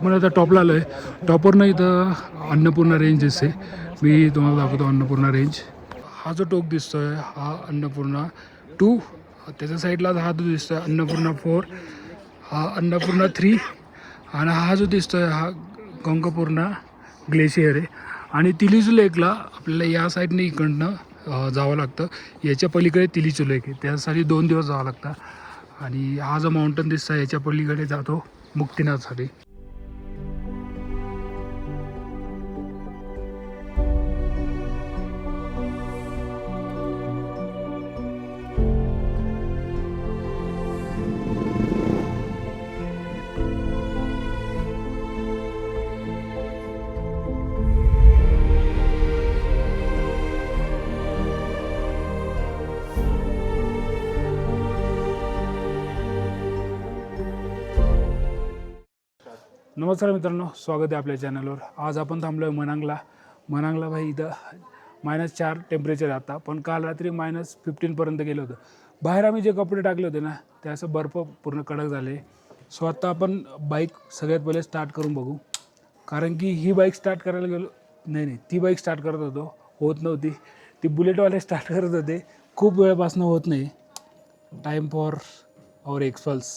आपण आता टॉपला आलो आहे. टॉपवरनं इथं अन्नपूर्णा रेंज दिसते. मी तुम्हाला दाखवतो अन्नपूर्णा रेंज. हा जो टोक दिसतो आहे हा अन्नपूर्णा 2. त्याच्या साईडला हा जो दिसतो आहे अन्नपूर्णा 4, हा अन्नपूर्णा 3 आणि हा जो दिसतो आहे हा गंगापूर्णा ग्लेशियर आहे. आणि तिलिचू लेकला आपल्याला या साईडने इकडनं जावं लागतं. याच्या पलीकडे तिलिचू लेक आहे, त्यासाठी 2 दिवस जावं लागतं. आणि हा जो माउंटन दिसतो आहे याच्या पलीकडे जातो मुक्तीनाथसाठी. नमस्कार मित्रांनो, स्वागत आहे आपल्या चॅनलवर. आज आपण थांबलो आहे मनांगला भाई. इथं -4 टेम्परेचर आहे आता, पण काल रात्री -15पर्यंत गेलं होतं. बाहेर आम्ही जे कपडे टाकले होते ना ते असं बर्फ पूर्ण कडक झाले. सो आता आपण बाईक सगळ्यात पहिले स्टार्ट करून बघू, कारण की ही बाईक स्टार्ट करायला गेलो नाही ती बाईक स्टार्ट करत होतो, होत नव्हती. ती बुलेटवाले स्टार्ट करत होते, खूप वेळापासून होत नाही. Time for our expulse.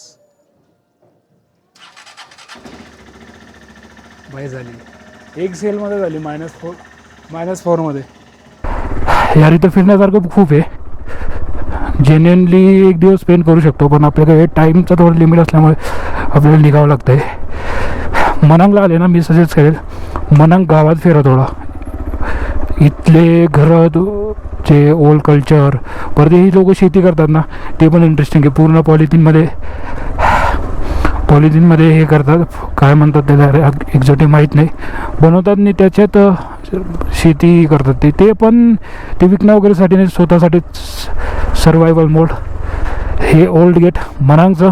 बाई झाली एक सेलमध्ये झाली -4 मध्ये. यार इथं फिरण्यासारखं खूप आहे. जेन्युअनली एक दिवस स्पेंड करू शकतो, पण आपल्याकडे टाईमचा थोडं लिमिट असल्यामुळे आपल्याला निघावं लागतं आहे. मनांगला आले ना, मी सजेस्ट करेल मनांग गावात फिरा थोडा. इथले घरं जे ओल्ड कल्चर, परत ही लोक शेती करतात ना ते पण इंटरेस्टिंग आहे. पूर्ण पॉलिथिनमध्ये हे करतात, काय म्हणतात त्याला एक्झॅक्टली माहीत नाही, बनवतात आणि त्याच्यात शेती करतात. ते पण ते विकणं वगैरेसाठी नाही, स्वतःसाठीच सर्वायवल मोड. हे ओल्ड गेट मनांगचं.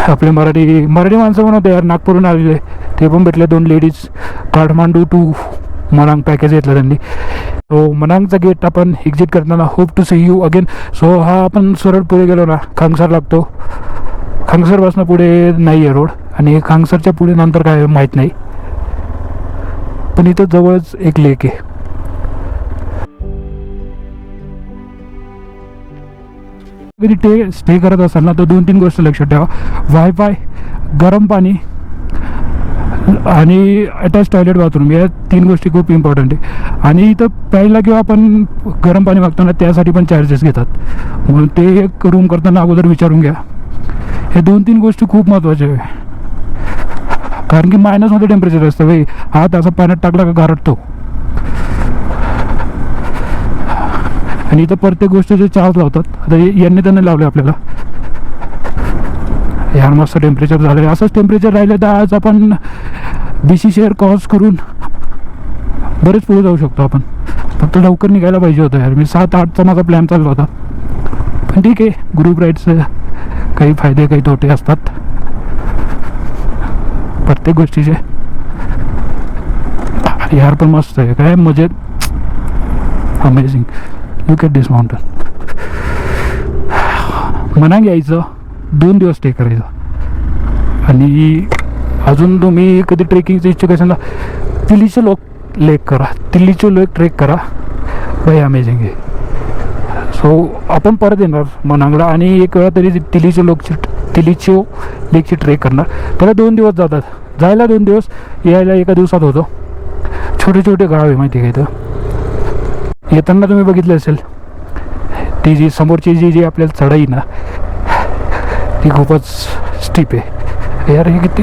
आपले मराठी माणसं पण होते यार, नागपूरहून आलेले, ते पण भेटले. 2 ladies. Kathmandu to Manang package घेतलं त्यांनी. सो मनांगचा गेट आपण एक्झिट करताना hope to see you again. So हा आपण सरळ पुढे गेलो ना खांगसर लागतो. खांगसरपासून पुढे नाही आहे रोड, आणि खांगसरच्या पुढे नंतर काय माहीत नाही, पण इथं जवळच एक लेक आहे. कधी स्टे करत असाल ना तर 2-3 गोष्ट लक्षात ठेवा. वायफाय, गरम पाणी आणि अटॅच टॉयलेट बाथरूम, या 3 गोष्टी खूप इम्पॉर्टंट आहे. आणि इथं प्यायला किंवा आपण गरम पाणी मागतो ना त्यासाठी पण चार्जेस घेतात, म्हणून ते एक रूम करताना अगोदर विचारून घ्या. हे 2-3 गोष्टी खूप महत्त्वाच्या आहे, कारण की मायनसमध्ये टेम्परेचर असतं भाई. हात असं पाण्यात टाकला का गारटतो. आणि इथं प्रत्येक गोष्टीचे चार्ज लावतात. आता यांनी त्यांना लावले आपल्याला. यार मस्त टेम्परेचर झालं. असंच टेम्परेचर राहिलं तर आज आपण BC शहर क्रॉस करून बरेच पुढे जाऊ शकतो आपण. फक्त लवकर निघायला पाहिजे होतं यार. मी 7-8चा माझा प्लॅन चालला होता, पण ठीक आहे, ग्रुप राईडचं काही फायदे काही तोटे असतात प्रत्येक गोष्टीचे. यार पण मस्त आहे, काय मजेत. Amazing. Look at this mountain. Manang यायचं, 2 दिवस स्टे करायचा. आणि अजून तुम्ही कधी ट्रेकिंगचं इच्छुक असेल ना, तिलिचू लेक ट्रेक करा. बाई अमेझिंग आहे. सो आपण परत येणार मनांगला, आणि एक वेळा तरी तिलिचू लेकची ट्रेक करणार. त्याला 2 दिवस जातात. जायला 2 दिवस, यायला 1 दिवसात होतो. छोटे छोटे गाव आहे माहिती आहे का इथं. येताना तुम्ही बघितलं असेल ती जी समोरची जी आपल्याला चढाई ना ती खूपच स्टीप आहे यार. हे किती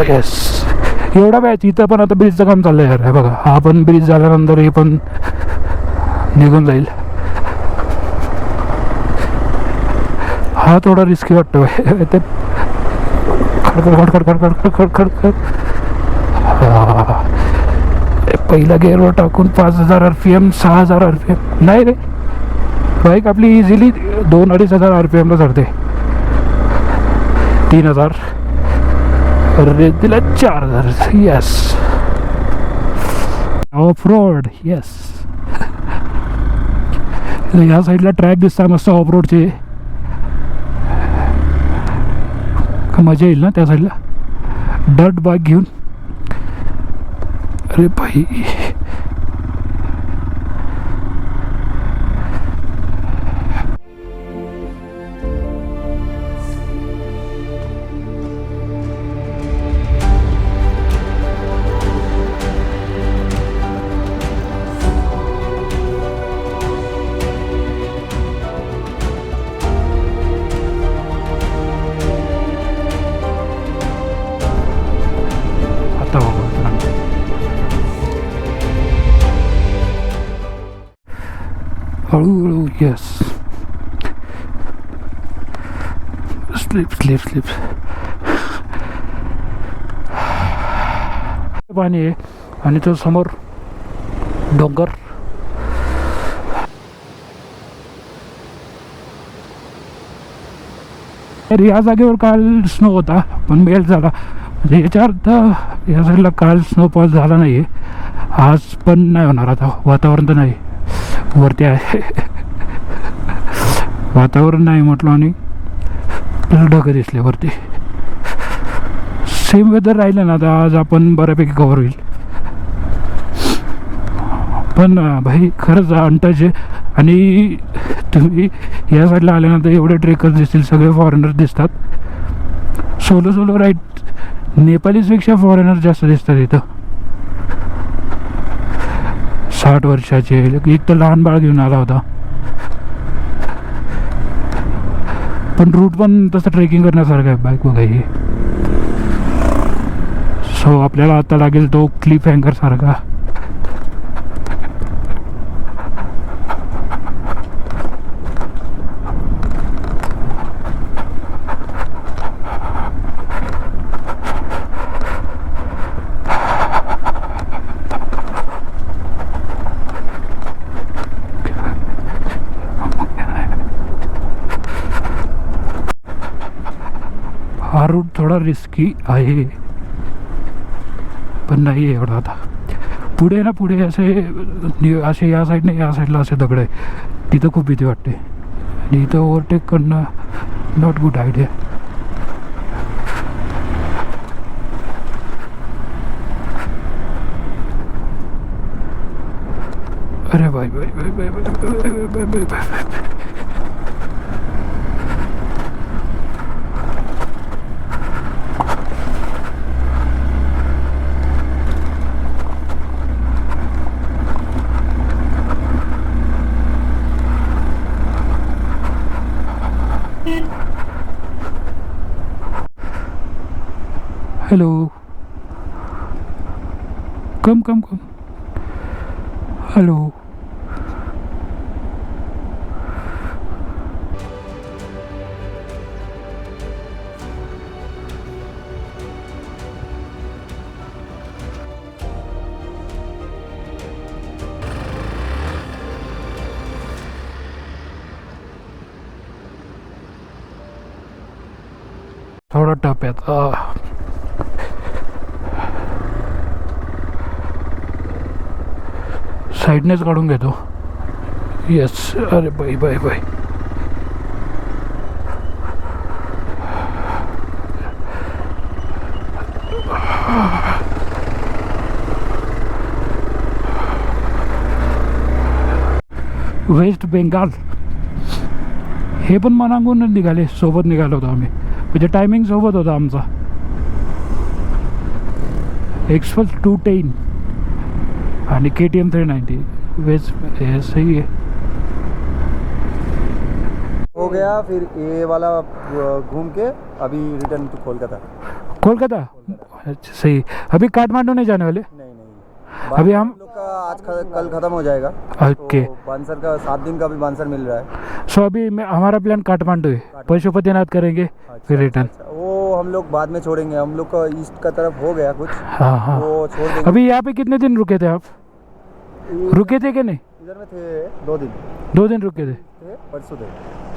यस एवढा बॅच. इथं पण आता ब्रिजचं काम चाललं आहे यार. हे बघा, हा पण ब्रिज झाल्यानंतर हे पण निघून जाईल. हा थोडा रिस्की वाटतो ते. खडखड पहिला गेअरवर टाकून 5000 RPM 6000 RPM नाही रे. बाईक आपली इझिली 2-2.5 RPM ला चढते. 3000 अरे तिला 4000. Yes, of road. येस, या साईडला ट्रॅक दिसता मस्त ऑफ रोडचे. मजा येईल ना त्या साईडला. डर्ट बाईक घेऊन. अरे भाई आता बघा हळूहळू. Yes slip slip slip. पाणी आहे आणि तो समोर डोंगर. तर या जागेवर काल स्नो होता पण मेल्ट झाला. म्हणजे याच्या अर्थ या साईडला काल स्नोफॉल झाला नाही आहे. आज पण नाही होणार. आता वातावरण तर नाही वरती आहे. वातावरण नाही म्हटलं आणि ढग दिसले वरती. सेम वेदर राहिलं ना आता आज आपण बऱ्यापैकी कव्हर होईल. पण भाई खरंच अनटच आहे. आणि तुम्ही या साईडला आल्यानंतर एवढे ट्रेकर्स दिसतील, सगळे फॉरेनर दिसतात. सोलो राईड नेपालीजपेक्षा फॉरेनर जास्त दिसतात इथं. 60 वर्षाचे. एक तर लहान बाळ घेऊन आला होता. पण रूट पण तसं ट्रेकिंग करण्यासारखं आहे बाईक बघा ही. सो आपल्याला आता लागेल तो क्लिफ हँगर सारखा. हा रूट थोडा रिस्की आहे पण नाही आहे एवढा. आता पुढे ना पुढे असे या साईडने या साईडला असे दगड आहे. तिथं खूप भीती वाटते आणि इथं ओव्हरटेक करणं नॉट गुड आयडिया. अरे bye bye bye bye bye bye bye bye bye. Hello कम कम कम. हेलो थोड़ा टफ है. साईडनेच काढून घेतो. येस. अरे bye bye bye. Waste Bengal. हे पण मनांगून निघाले. सोबत निघालो होतो आम्ही. म्हणजे टायमिंग सोबत होता आमचा. एक्सप्रेस 210 आणि KTM 390 वेस्ट. सही है. हो गया फिर ये वाला घूम के अभी रिटर्न टू कोलकाता. कोलकाता. अच्छा सही. अभी काठमांडू नहीं जाने वाले. नहीं नहीं अभी हम लोग का आज कल खत्म हो जाएगा. ओके. तो बांसर का 7 दिन का भी बांसर मिल रहा है. सो अभी हमारा प्लान काठमांडू है. पशुपतिनाथ करेंगे फिर रिटर्न. अच्छा, वो हम लोग बाद में छोड़ेंगे. हम लोग का ईस्ट का तरफ हो गया कुछ. हाँ हाँ. वो छोड़ देंगे. अभी यहाँ पे कितने दिन रुके थे आप? रुके थे कि नहीं? इधर में थे 2 दिन. 2 दिन रुके थे. परसों थे.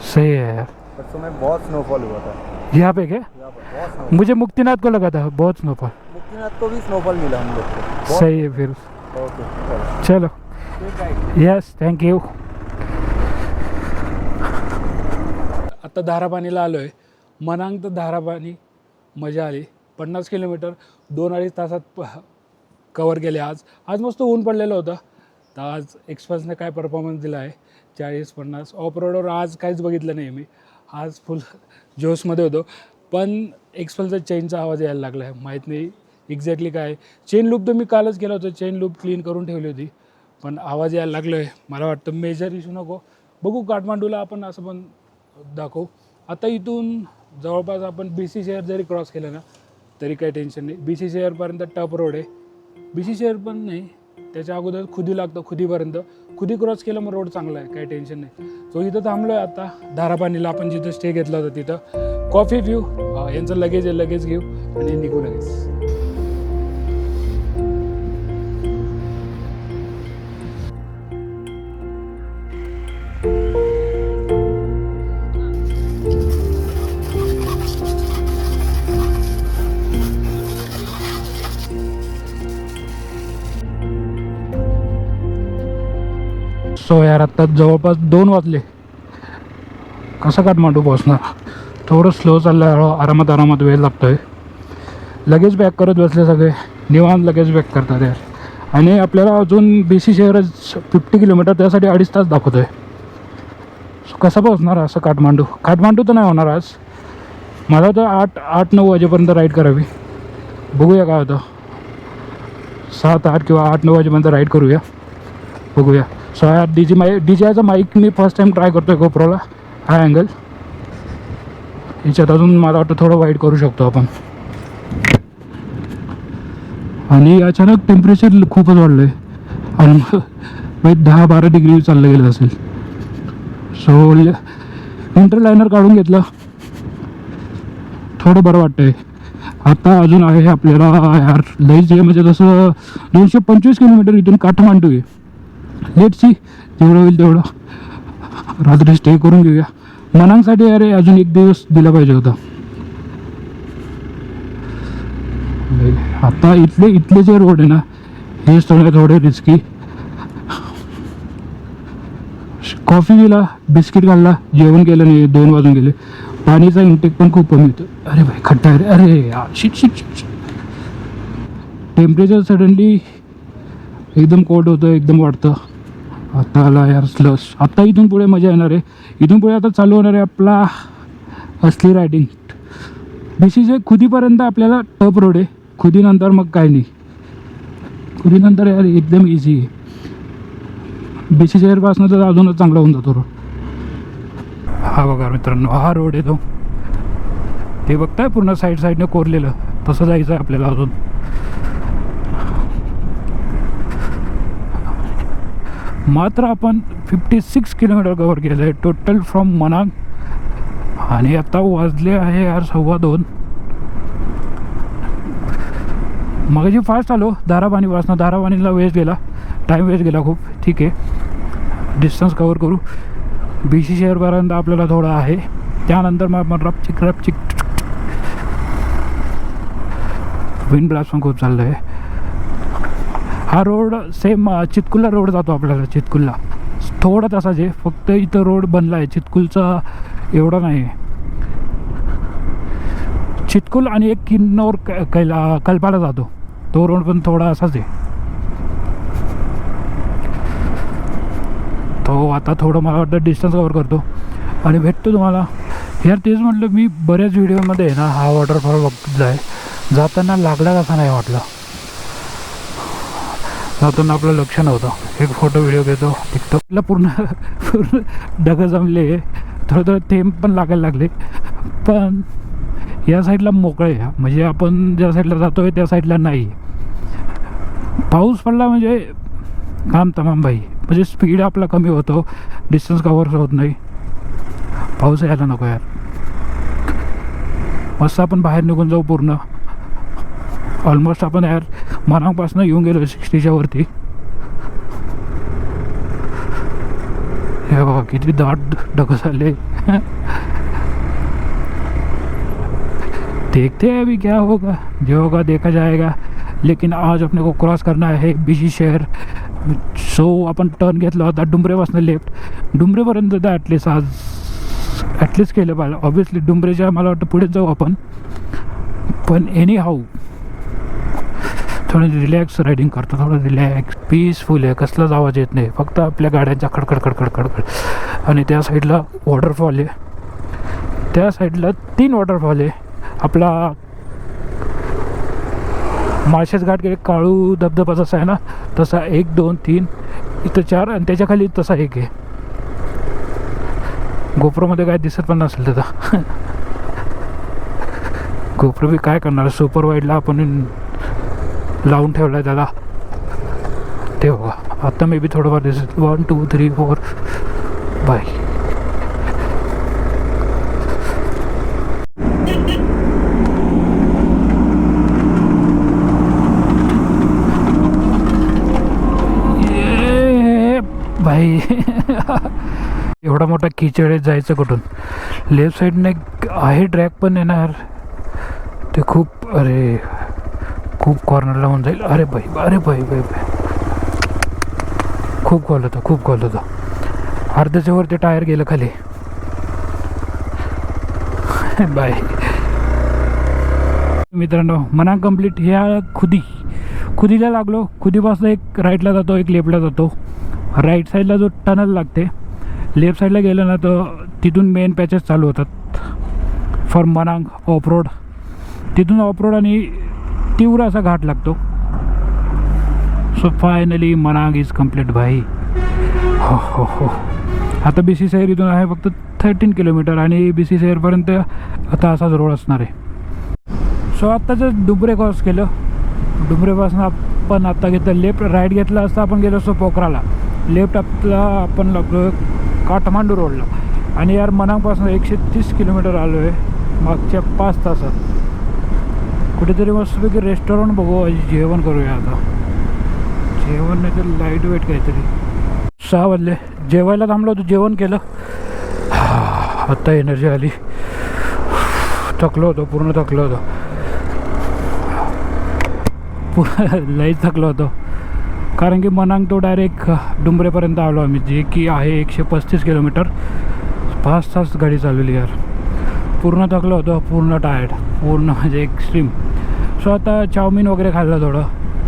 सही है यार. परसों में बहुत स्नोफॉल हुआ था यहाँ पे क्या? यहाँ पर बहुत स्नोफॉल. मुझे मुक्तिनाथ को लगा था बहुत स्नोफॉल. मुक्तिनाथ को भी स्नोफॉल मिला हम लोग को. सही है फिर. ओके चलो. Yes thank you. आता धारापाणीला आलो आहे. मनांग तर धारापाणी मजा आली 50 किलोमीटर 2-2.5 तासात कवर केले. आज मस्त ऊन पडलेलं होतं. तर आज एक्सप्रेसने काय परफॉर्मन्स दिला आहे 40-50. ऑफ रोडवर आज काहीच बघितलं नाही मी. आज फुल जोशमध्ये होतो. पण एक्सप्रेसचा चेनचा आवाज यायला लागला आहे. माहीत नाही एक्झॅक्टली काय. चेन लूप तर मी कालच केलं होतं. चेन लूप क्लीन करून ठेवली होती. पण आवाज यायला लागलो आहे. मला वाटतं मेजर इश्यू नको. बघू काठमांडूला आपण असं पण दाखवू. आता इथून जवळपास आपण BC शहर जरी क्रॉस केलं ना तरी काही टेन्शन नाही. BC शहरपर्यंत टफ रोड आहे. BC शहर पण नाही, त्याच्या अगोदर खुदी लागतं. खुदीपर्यंत खुदी क्रॉस केलं मग रोड चांगला आहे, काही टेन्शन नाही. सो इथं थांबलो आहे आता धारापाणीला. आपण जिथं स्टे घेतला होता तिथं कॉफी व्यू. यांचं लगेज आहे, लगेज घेऊ आणि निघू लगेच. सो यार आत्ता जवळपास 2 वाजले. कसं काठमांडू पोहोचणार? थोडं स्लो चाललं आहे. आरामात वेळ लागतो आहे. लगेच बॅक करत बसले सगळे. निवांत लगेच बॅक करतात यार. आणि आपल्याला अजून BC शहरच 50 किलोमीटर, त्यासाठी 2.5 तास दाखवतो आहे. सो कसं पोहोचणार असं काठमांडू तर नाही होणार आज. मला तर 8-9 वाजेपर्यंत राईड करावी. बघूया काय होतं. 7-8 किंवा 8-9 वाजेपर्यंत राईड करूया. बघूया. सो यार DJIचा माईक मी फर्स्ट टाईम ट्राय करतो आहे GoProला. हा अँगल याच्यात अजून मला वाटतं थोडं वाईड करू शकतो आपण. आणि अचानक टेम्परेचर खूपच वाढलं आहे. आणि 10-12 डिग्री चाललं गेलं असेल. सो विंटर लायनर काढून घेतलं. थोडं बरं वाटतं आहे. आता अजून आहे आपल्याला यार लईच आहे. म्हणजे जसं 225 किलोमीटर इथून काठमांडू आहे. लेट सी जेवढं होईल तेवढं. रात्री स्टे करून घेऊया. मनांसाठी अरे अजून 1 दिवस दिला पाहिजे होता. आता इथले जे रोड आहे ना हेच थोडे रिस्की. कॉफी दिला, बिस्किट खाल्ला, जेवण केलं नाही. 2 वाजून गेले. पाणीचा इंटेक पण खूप कमी होतं. अरे भाई खड्डा आहे. अरे शिट. टेम्परेचर सडनली एकदम कोल्ड होतं, एकदम वाढतं. आता आला यार स्लस. आता इथून पुढे मजा येणार आहे. इथून पुढे आता चालू होणार आहे आपला असली रायडिंग. BCचे खुदीपर्यंत आपल्याला टफ रोड आहे. खुदीनंतर मग काय नाही. खुदीनंतर यार एकदम इझी आहे. BC शहरपासून तर अजूनच चांगला होऊन जातो रोड. हा बघा मित्रांनो, हा रोड आहे तो. ते बघताय पूर्ण साईडने कोरलेलं. तसं जायचं आहे आपल्याला अजून. मात्र आपण 56 किलोमीटर कवर केलं आहे टोटल फ्रॉम मनांग. आणि आता वाजले आहे यार 2:15. मगाशी फास्ट आलो धारापाणीपासून. धारापाणीला टाईम वेस्ट गेला खूप. ठीक आहे, डिस्टन्स कवर करू. BC शहरपर्यंत आपल्याला थोडं आहे. त्यानंतर मग आपण रपचिक विंड ब्लास्ट पण खूप चाललं आहे. हा रोड सेम चितकुलला रोड जातो आपल्याला. चितकुलला थोडा तसाच आहे, फक्त इथं रोड बनला आहे. चितकुलचा एवढा नाही आहे. चितकुल आणि एक किन्नौर कल्पाला जातो तो रोड पण थोडा असाच आहे. तो आता थोडं मला वाटतं डिस्टन्स कवर करतो आणि भेटतो तुम्हाला. यार तेच म्हटलं मी बऱ्याच व्हिडिओमध्ये आहे ना हा वॉटरफॉल बघितला आहे. जाताना लागला कसा नाही वाटला. जाताना आपलं लक्ष नव्हतं. एक फोटो व्हिडिओ घेतो टिकटॉकला. पूर्ण ढगं जमले. थोडं थेंब पण लागायला लागले. पण या साईडला मोकळे आहे. म्हणजे आपण ज्या साईडला जातो आहे त्या साईडला नाही. पाऊस पडला म्हणजे काम तमाम बाई. म्हणजे स्पीड आपला कमी होतो, डिस्टन्स कवर होत नाही. पाऊस यायला नको यार. मस्त आपण बाहेर निघून जाऊ पूर्ण. ऑलमोस्ट आपण यार मनापासून येऊन गेलो 60च्या वरती. हे बघा किती दाट ढग झाले. देखते हैं अभी क्या होगा. जो होगा देखा जाएगा. लेकिन आज अपने को क्रॉस करना है BC शहर. सो आपण टर्न घेतला होता डुंबरेपासून लेफ्ट. डुंबरेपर्यंत तर ॲटलिस्ट केलं पाहिजे. ऑब्व्हियसली डुंबरेच्या मला वाटतं पुढेच जाऊ आपण. पण एनी हाऊ थोडं रिलॅक्स रायडिंग करतो, थोडं रिलॅक्स पीसफुल आहे, कसलाच आवाज येत नाही, फक्त आपल्या गाड्यांचा खडखड खडखड खडखड. आणि त्या साईडला वॉटरफॉल आहे, त्या साईडला 3 वॉटरफॉल आहे. आपला माळशेज घाट गेले काळू धबधबा जसा आहे ना तसा 1 2 3 इथं 4 आणि त्याच्या खाली तसा 1 आहे. गोप्रोमध्ये काय दिसत पण नसेल त्याचा. गोप्रो बी काय करणार, सुपर वाईडला आपण लावून ठेवला आहे त्याला. ते बघा आता मे बी थोडंफार दिसत. 1 2 3 4 बाय. भाई एवढा मोठा किचड जायचं कुठून. लेफ्ट साईडने आहे ट्रॅक पण येणार ते खूप, अरे खूप कॉर्नर लावून जाईल. अरे भाई अरे भाई भाई भाई खूप कॉल होता, खूप कॉल होता. अर्ध्याच्या वरती टायर गेलं खाली. बाय मित्रांनो. मनांग कंप्लीट. ह्या खुदीला लागलो. खुदीपासून एक राईटला जातो, एक लेफ्टला जातो. राईट साईडला जो टनल लागते, लेफ्ट साईडला गेलं ना तर तिथून मेन पॅचेस चालू होतात फॉर मनांग ऑफ रोड. तिथून ऑफ रोड आणि तीव्र असा घाट लागतो. सो फायनली मनांग इज कम्प्लीट भाई. हो हो हो. आता BC शहर इथून आहे फक्त 13 किलोमीटर आणि BC शहरपर्यंत आता असाच रोड असणार आहे. सो आत्ताचं डुबरे क्रॉस केलं. डुबरेपासून आपण आत्ता घेतलं लेफ्ट. राईट घेतला असता आपण गेलो असतो पोखराला. लेफ्ट आपला आपण लागलो काठमांडू रोडला. आणि यार मनांगपासून 130 किलोमीटर आलो आहे मागच्या 5 तासात. कुठेतरी मस्तपैकी रेस्टॉरंट बघू, जेवण करूया आता. जेवण नाही तर लाईट वेट काहीतरी. 6 वाजले. जेवायला थांबलो होतो, जेवण केलं. आत्ता एनर्जी आली. थकलो होतो, पूर्ण थकलो होतो, लई थकलो होतो. कारण की मनांग तो डायरेक्ट डुंबरेपर्यंत आलो आम्ही, जे की आहे 135 किलोमीटर. 5 तास गाडी चालवली यार. पूर्ण थकलो होतो, पूर्ण टायर्ड, पूर्ण म्हणजे एक्स्ट्रीम. सो आता चाऊमिन वगैरे खाल्लं, थोडं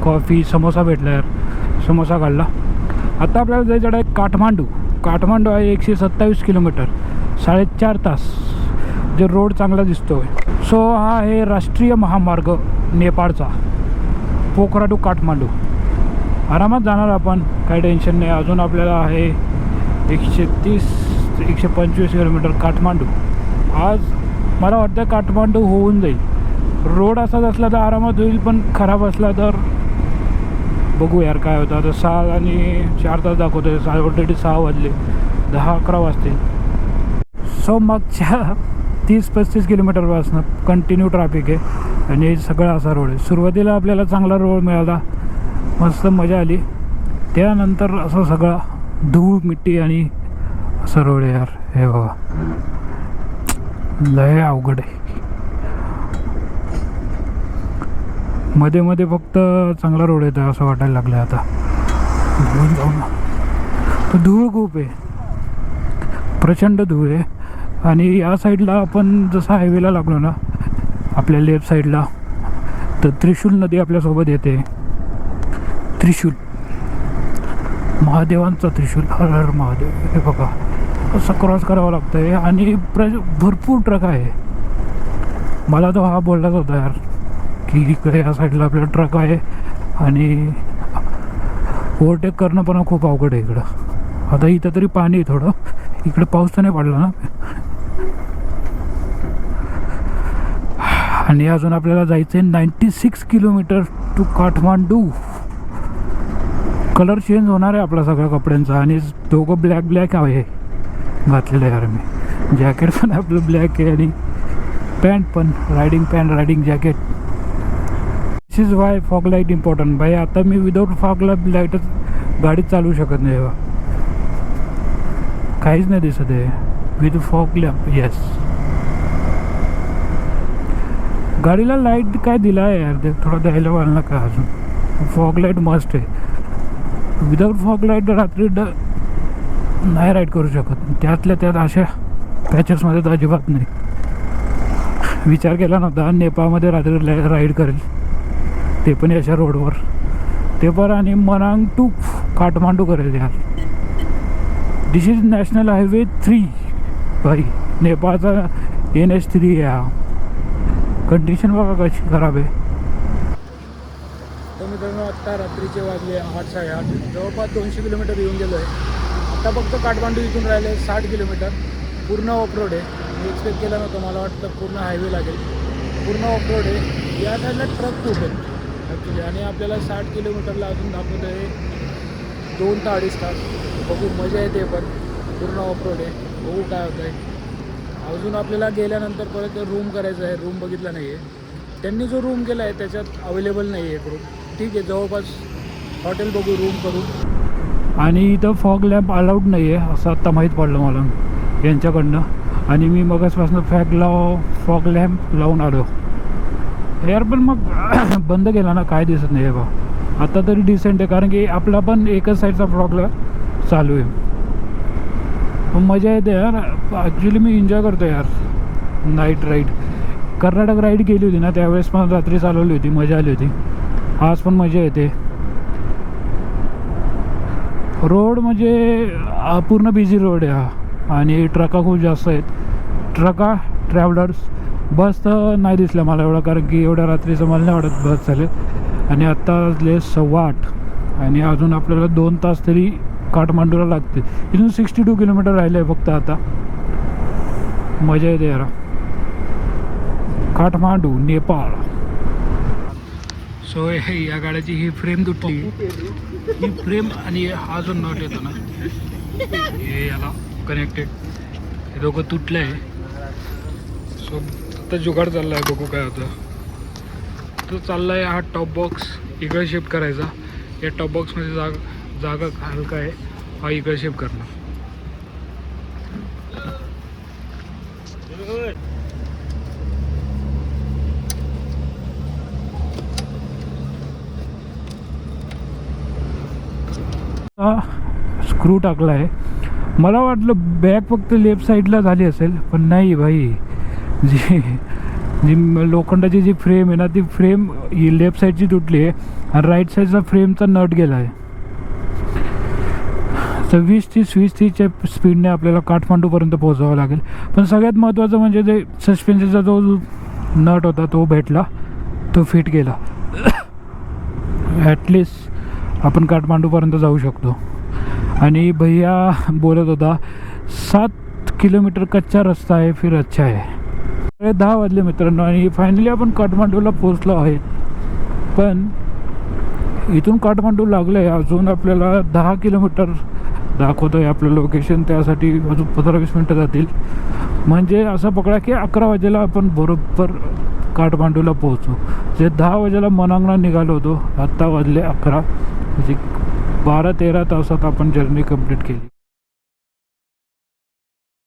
कॉफी, समोसा भेटला यार, समोसा खाल्ला. आता आपल्याला जायचं डायरेक्ट काठमांडू. काठमांडू आहे 127 किलोमीटर, 4.5 तास. जे रोड चांगला दिसतो आहे. सो हा आहे राष्ट्रीय महामार्ग नेपाळचा, पोखरा टू काठमांडू. आरामात जाणार आपण, काही टेन्शन नाही. अजून आपल्याला आहे 130-125 किलोमीटर काठमांडू. आज मला वाटतं काठमांडू होऊन जाईल. रोड असाच असला तर आरामात होईल, पण खराब असला तर बघू यार काय होतं. आता 6 आणि 4 तास दाखवतो आहे. ऑलरेडी 6 वाजले, 10-11 वाजतील. सो मागच्या 30-35 किलोमीटरपासून कंटिन्यू ट्रॅफिक आहे आणि सगळा असा रोड आहे. सुरुवातीला आपल्याला चांगला रोड मिळाला, मस्त मजा आली. त्यानंतर असं सगळा धूळ मिट्टी आणि असं रोड आहे यार. हे बघा लय अवघड आहे. मध्ये मध्ये फक्त चांगला रोड येतो असं वाटायला लागलं आता. धुळून जाऊ ना, तर धूळ खूप आहे, प्रचंड धूळ आहे. आणि या साईडला आपण जसं हायवेला लागलो ना आपल्या लेफ्ट साईडला, तर त्रिशूल नदी आपल्यासोबत येते. त्रिशूल, महादेवांचा त्रिशूल, हर हर महादेव. हे बघा असं क्रॉस करावं लागतं आहे. आणि भरपूर ट्रक आहे. मला तो हा बोललाच होता यार की इकडे या साईडला आपला ट्रक आहे आणि ओव्हरटेक करणं पण खूप अवघड आहे इकडं. आता इथं तरी पाणी आहे थोडं, इकडे पाऊस तर नाही पडला ना. आणि अजून आपल्याला जायचं आहे 96 kilometre to Kathmandu. Colour change होणार आहे आपला सगळ्या कपड्यांचा. आणि दोघं ब्लॅक आहे घातलेलं यार मी. जॅकेट पण आपलं ब्लॅक आहे आणि पॅन्ट पण, riding jacket. This is why fog light important भाई. आता मी विदाऊट फॉग लाईटच गाडीच चालवू शकत नाही. काहीच नाही दिसत आहे विथ फॉग लॅम्प. येस, गाडीला लाईट काय दिला आहे यार, ते थोडं द्यायला वाढलं का अजून. फॉग लाईट मस्ट आहे. विदाऊट फॉग लाईट रात्री नाही राईड करू शकत. त्यातल्या त्यात अशा पॅचेसमध्ये तर अजिबात नाही. विचार केला नव्हता नेपाळमध्ये रात्री राईड करेल, ते पण अशा रोडवर, ते पण आणि मनांग टू काठमांडू करेल यार. दिस इज नॅशनल हायवे 3 भाई, नेपाळचा NH3 आहे हा. कंडिशन बघा कशी खराब आहे. तर मित्रांनो आत्ता रात्रीचे वाजले 8-8:30, जवळपास 200 किलोमीटर येऊन गेलो आहे. आता फक्त काठमांडू इथून राहिले 60 किलोमीटर. पूर्ण ऑफरोड आहे. मी एक्सपेक्ट केलं नव्हतं, मला वाटतं पूर्ण हायवे लागेल. पूर्ण ऑफरोड आहे. या साईडला ट्रक खूप आहेत ॲक्च्युली, आणि आपल्याला 60 किलोमीटरला अजून दाखवत आहे 2 ते 2.5 तास. बघू, मजा येते, पण पूर्ण ऑफरोड आहे. बघू काय होतं आहे. अजून आपल्याला गेल्यानंतर परत रूम करायचं आहे. रूम बघितला नाही आहे त्यांनी, जो रूम केला आहे त्याच्यात अवेलेबल नाही आहे रूम. ठीक आहे, जवळपास हॉटेल बघू, रूम करू. आणि इथं फॉग लॅम्प अलाउड नाही आहे असं आत्ता माहीत पडलं मला यांच्याकडनं. आणि मी मगासपासून फॉग लॅम्प लावून आलो यार, पण मग बंद केला ना, काय दिसत नाही आहे बा. आता तरी डिसेंट आहे, कारण की आपला पण एकच साईडचा फॉग चालू आहे. मजा येते यार, ॲक्च्युली मी एन्जॉय करतो यार नाईट राईड. कर्नाटक राईड केली होती ना, त्यावेळेस पण रात्री चालवली होती, मजा आली होती. आज पण मजा येते. रोड म्हणजे पूर्ण बिझी रोड आहे हा, आणि ट्रका खूप जास्त आहेत. ट्रका, ट्रॅव्हलर्स. बस तर नाही दिसल्या मला एवढा, कारण की एवढ्या रात्रीचं मला नाही वाटत बस चालेल. आणि आत्ता वाजले 8:15, आणि अजून आपल्याला 2 तास तरी काठमांडूला लागते. इथून 62 किलोमीटर राहिले आहे फक्त आता. मजा येते यार. काठमांडू, नेपाळ. सो या गाड्याची ही फ्रेम तुटली, ही फ्रेम आणि हा जो नट येतो ना, हे याला कनेक्टेड, हे दोघं तुटलं आहे. सो आता जुगाड चालला आहे, बघू काय होतं. तर चालला आहे हा टॉप बॉक्स इकडे शिफ्ट करायचा. या टॉप बॉक्समध्ये जागा हलका आहे, हा इकडे शिफ्ट करणार. स्क्रू टाकला आहे. मला वाटलं बॅग फक्त लेफ्ट साईडला झाली असेल, पण नाही भाई. जी जी लोखंडाची जी फ्रेम आहे ना, ती फ्रेम ही लेफ्ट साईडची तुटली आहे, आणि राईट साईडचा फ्रेमचा नट गेला आहे. तर 20-30 स्पीडने आपल्याला काठमांडूपर्यंत पोहोचावं लागेल. पण सगळ्यात महत्त्वाचं म्हणजे जे सस्पेन्शनचा जो नट होता तो भेटला, तो फिट गेला. ॲटलिस्ट आपण काठमांडूपर्यंत जाऊ शकतो. आणि भैया बोलत होता 7 किलोमीटर कच्चा रस्ता आहे, फिर अच्छा आहे. 10 वाजले मित्रांनो, आणि फायनली आपण काठमांडूला पोचलो आहे. पण इथून काठमांडू लागलं आहे, अजून आपल्याला 10 किलोमीटर दाखवतो आहे आपलं लोकेशन. त्यासाठी अजून 15-20 मिनटं जातील. म्हणजे असं पकडा की 11 वाजेला आपण बरोबर काठमांडूला पोहोचू. जे 10 वाजेला मनांगला निघालो होतो, आत्ता वाजले 11, म्हणजे 12-13 तासात आपण जर्नी कंप्लीट केली.